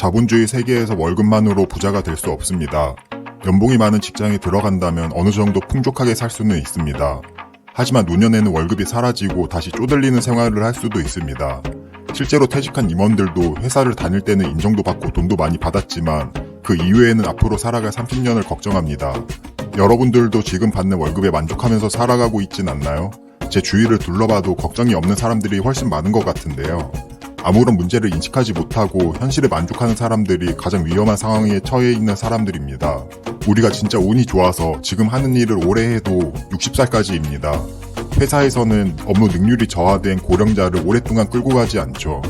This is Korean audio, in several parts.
자본주의 세계에서 월급만으로 부자가 될 수 없습니다. 연봉이 많은 직장에 들어간다면 어느 정도 풍족하게 살 수는 있습니다. 하지만 노년에는 월급이 사라지고 다시 쪼들리는 생활을 할 수도 있습니다. 실제로 퇴직한 임원들도 회사를 다닐 때는 인정도 받고 돈도 많이 받았지만 그 이후에는 앞으로 살아갈 30년을 걱정합니다. 여러분들도 지금 받는 월급에 만족하면서 살아가고 있진 않나요? 제 주위를 둘러봐도 걱정이 없는 사람들이 훨씬 많은 것 같은데요. 아무런 문제를 인식하지 못하고 현실에 만족하는 사람들이 가장 위험한 상황에 처해 있는 사람들입니다. 우리가 진짜 운이 좋아서 지금 하는 일을 오래 해도 60살까지입니다. 회사에서는 업무 능률이 저하된 고령자를 오랫동안 끌고 가지 않죠.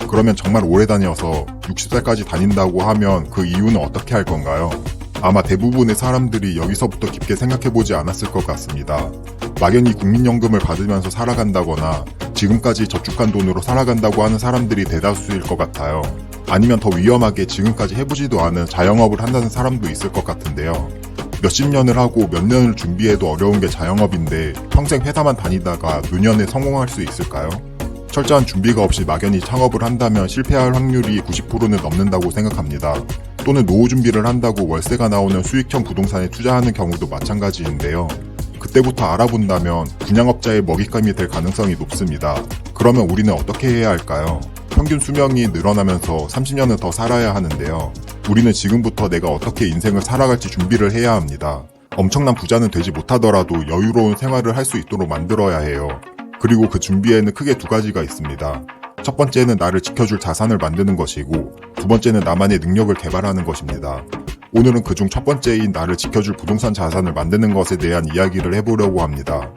그러면 정말 오래 다녀서 60살까지 다닌다고 하면 그 이유는 어떻게 할 건가요? 아마 대부분의 사람들이 여기서부터 깊게 생각해보지 않았을 것 같습니다. 막연히 국민연금을 받으면서 살아간다거나 지금까지 저축한 돈으로 살아간다고 하는 사람들이 대다수일 것 같아요. 아니면 더 위험하게 지금까지 해보지도 않은 자영업을 한다는 사람도 있을 것 같은데요. 몇십 년을 하고 몇 년을 준비해도 어려운 게 자영업인데 평생 회사만 다니다가 노년에 성공할 수 있을까요? 철저한 준비가 없이 막연히 창업을 한다면 실패할 확률이 90%는 넘는다고 생각합니다. 또는 노후 준비를 한다고 월세가 나오는 수익형 부동산에 투자하는 경우도 마찬가지인데요. 그때부터 알아본다면 분양업자의 먹잇감이 될 가능성이 높습니다. 그러면 우리는 어떻게 해야 할까요? 평균 수명이 늘어나면서 30년은 더 살아야 하는데요. 우리는 지금부터 내가 어떻게 인생을 살아갈지 준비를 해야 합니다. 엄청난 부자는 되지 못하더라도 여유로운 생활을 할 수 있도록 만들어야 해요. 그리고 그 준비에는 크게 두 가지가 있습니다. 첫 번째는 나를 지켜줄 자산을 만드는 것이고 두 번째는 나만의 능력을 개발하는 것입니다. 오늘은 그중 첫 번째인 나를 지켜줄 부동산 자산을 만드는 것에 대한 이야기를 해보려고 합니다.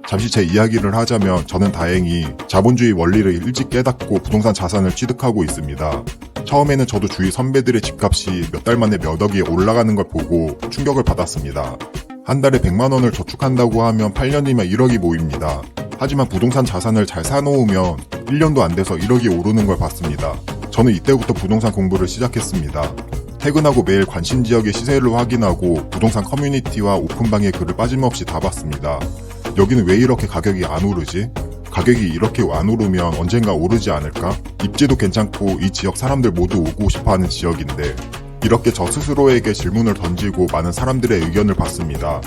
잠시 제 이야기를 하자면 저는 다행히 자본주의 원리를 일찍 깨닫고 부동산 자산을 취득하고 있습니다. 처음에는 저도 주위 선배들의 집값이 몇 달 만에 몇 억이 올라가는 걸 보고 충격을 받았습니다. 한 달에 100만 원을 저축한다고 하면 8년이면 1억이 모입니다. 하지만 부동산 자산을 잘 사놓으면 1년도 안 돼서 1억이 오르는 걸 봤습니다. 저는 이때부터 부동산 공부를 시작했습니다. 퇴근하고 매일 관심 지역의 시세를 확인하고 부동산 커뮤니티와 오픈방의 글을 빠짐없이 다 봤습니다. 여기는 왜 이렇게 가격이 안 오르지? 가격이 이렇게 안 오르면 언젠가 오르지 않을까? 입지도 괜찮고 이 지역 사람들 모두 오고 싶어하는 지역인데 이렇게 저 스스로에게 질문을 던지고 많은 사람들의 의견을 받습니다.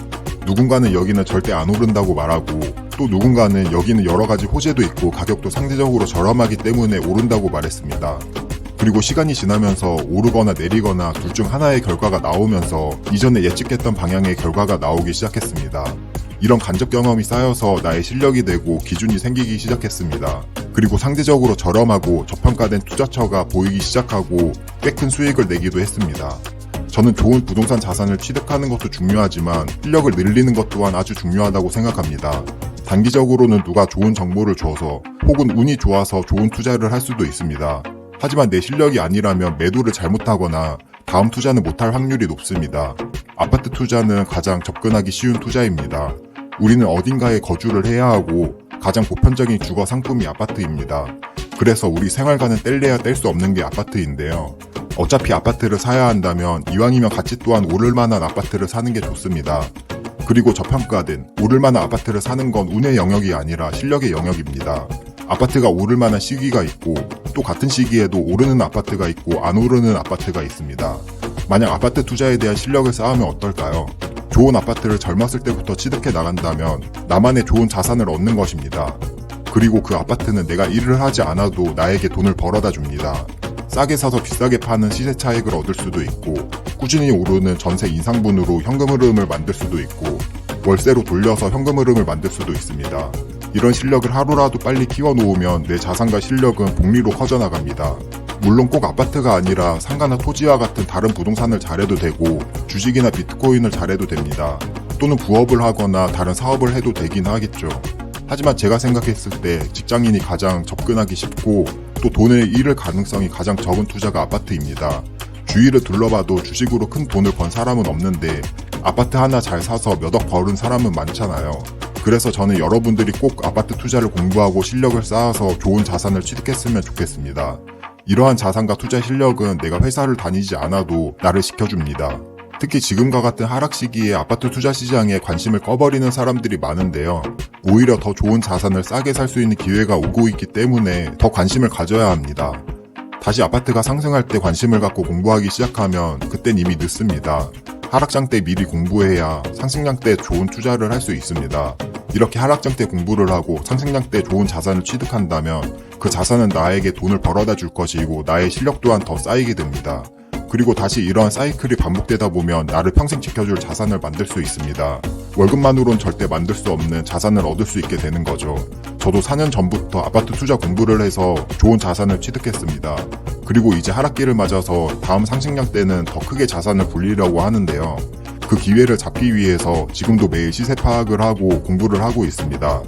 누군가는 여기는 절대 안 오른다고 말하고 또 누군가는 여기는 여러 가지 호재도 있고 가격도 상대적으로 저렴하기 때문에 오른다고 말했습니다. 그리고 시간이 지나면서 오르거나 내리거나 둘 중 하나의 결과가 나오면서 이전에 예측했던 방향의 결과가 나오기 시작했습니다. 이런 간접 경험이 쌓여서 나의 실력이 되고 기준이 생기기 시작했습니다. 그리고 상대적으로 저렴하고 저평가된 투자처가 보이기 시작하고 꽤 큰 수익을 내기도 했습니다. 저는 좋은 부동산 자산을 취득하는 것도 중요하지만 실력을 늘리는 것 또한 아주 중요하다고 생각합니다. 단기적으로는 누가 좋은 정보를 줘서 혹은 운이 좋아서 좋은 투자를 할 수도 있습니다. 하지만 내 실력이 아니라면 매도를 잘못하거나 다음 투자는 못할 확률이 높습니다. 아파트 투자는 가장 접근하기 쉬운 투자입니다. 우리는 어딘가에 거주를 해야 하고 가장 보편적인 주거 상품이 아파트입니다. 그래서 우리 생활과는 뗄래야 뗄 수 없는 게 아파트인데요. 어차피 아파트를 사야 한다면 이왕이면 가치 또한 오를 만한 아파트를 사는 게 좋습니다. 그리고 저평가된 오를 만한 아파트를 사는 건 운의 영역이 아니라 실력의 영역입니다. 아파트가 오를 만한 시기가 있고 또 같은 시기에도 오르는 아파트가 있고 안 오르는 아파트가 있습니다. 만약 아파트 투자에 대한 실력을 쌓으면 어떨까요? 좋은 아파트를 젊었을 때부터 취득해 나간다면 나만의 좋은 자산을 얻는 것입니다. 그리고 그 아파트는 내가 일을 하지 않아도 나에게 돈을 벌어다 줍니다. 싸게 사서 비싸게 파는 시세 차익을 얻을 수도 있고 꾸준히 오르는 전세 인상분으로 현금 흐름을 만들 수도 있고 월세로 돌려서 현금 흐름을 만들 수도 있습니다. 이런 실력을 하루라도 빨리 키워놓으면 내 자산과 실력은 복리로 커져나갑니다. 물론 꼭 아파트가 아니라 상가나 토지와 같은 다른 부동산을 잘해도 되고 주식이나 비트코인을 잘해도 됩니다. 또는 부업을 하거나 다른 사업을 해도 되긴 하겠죠. 하지만 제가 생각했을 때 직장인이 가장 접근하기 쉽고 또 돈을 잃을 가능성이 가장 적은 투자가 아파트입니다. 주위를 둘러봐도 주식으로 큰 돈을 번 사람은 없는데 아파트 하나 잘 사서 몇 억 벌은 사람은 많잖아요. 그래서 저는 여러분들이 꼭 아파트 투자를 공부하고 실력을 쌓아서 좋은 자산을 취득했으면 좋겠습니다. 이러한 자산과 투자 실력은 내가 회사를 다니지 않아도 나를 지켜줍니다. 특히 지금과 같은 하락 시기에 아파트 투자 시장에 관심을 꺼버리는 사람들이 많은데요. 오히려 더 좋은 자산을 싸게 살 수 있는 기회가 오고 있기 때문에 더 관심을 가져야 합니다. 다시 아파트가 상승할 때 관심을 갖고 공부하기 시작하면 그땐 이미 늦습니다. 하락장 때 미리 공부해야 상승장 때 좋은 투자를 할 수 있습니다. 이렇게 하락장 때 공부를 하고 상승장 때 좋은 자산을 취득한다면 그 자산은 나에게 돈을 벌어다 줄 것이고 나의 실력 또한 더 쌓이게 됩니다. 그리고 다시 이러한 사이클이 반복되다 보면 나를 평생 지켜줄 자산을 만들 수 있습니다. 월급만으론 절대 만들 수 없는 자산을 얻을 수 있게 되는 거죠. 저도 4년 전부터 아파트 투자 공부를 해서 좋은 자산을 취득했습니다. 그리고 이제 하락기를 맞아서 다음 상승장 때는 더 크게 자산을 불리려고 하는데요. 그 기회를 잡기 위해서 지금도 매일 시세 파악을 하고 공부를 하고 있습니다.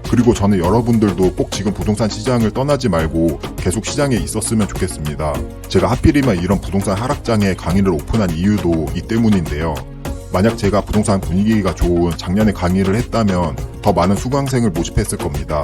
그리고 저는 여러분들도 꼭 지금 부동산 시장을 떠나지 말고 계속 시장에 있었으면 좋겠습니다. 제가 하필이면 이런 부동산 하락장에 강의를 오픈한 이유도 이 때문인데요. 만약 제가 부동산 분위기가 좋은 작년에 강의를 했다면 더 많은 수강생을 모집했을 겁니다.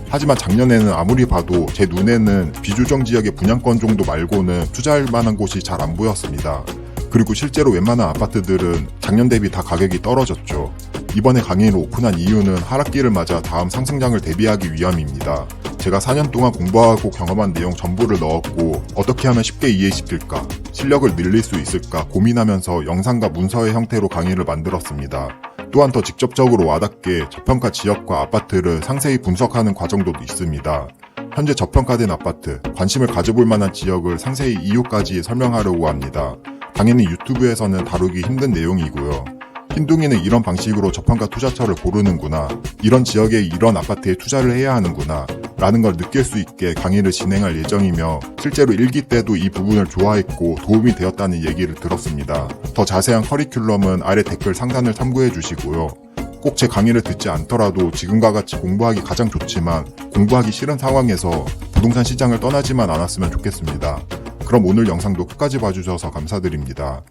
하지만 작년에는 아무리 봐도 제 눈에는 비조정 지역의 분양권 정도 말고는 투자할 만한 곳이 잘 안 보였습니다. 그리고 실제로 웬만한 아파트들은 작년 대비 다 가격이 떨어졌죠. 이번에 강의를 오픈한 이유는 하락기를 맞아 다음 상승장을 대비하기 위함입니다. 제가 4년 동안 공부하고 경험한 내용 전부를 넣었고 어떻게 하면 쉽게 이해시킬까, 실력을 늘릴 수 있을까 고민하면서 영상과 문서의 형태로 강의를 만들었습니다. 또한 더 직접적으로 와닿게 저평가 지역과 아파트를 상세히 분석하는 과정도 있습니다. 현재 저평가된 아파트, 관심을 가져볼 만한 지역을 상세히 이유까지 설명하려고 합니다. 당연히 유튜브에서는 다루기 힘든 내용이고요. 흰둥이는 이런 방식으로 저평가 투자처를 고르는구나, 이런 지역에 이런 아파트에 투자를 해야 하는구나 라는 걸 느낄 수 있게 강의를 진행할 예정이며 실제로 1기 때도 이 부분을 좋아했고 도움이 되었다는 얘기를 들었습니다. 더 자세한 커리큘럼은 아래 댓글 상단을 참고해 주시고요. 꼭 제 강의를 듣지 않더라도 지금과 같이 공부하기 가장 좋지만 공부하기 싫은 상황에서 부동산 시장을 떠나지만 않았으면 좋겠습니다. 그럼 오늘 영상도 끝까지 봐주셔서 감사드립니다.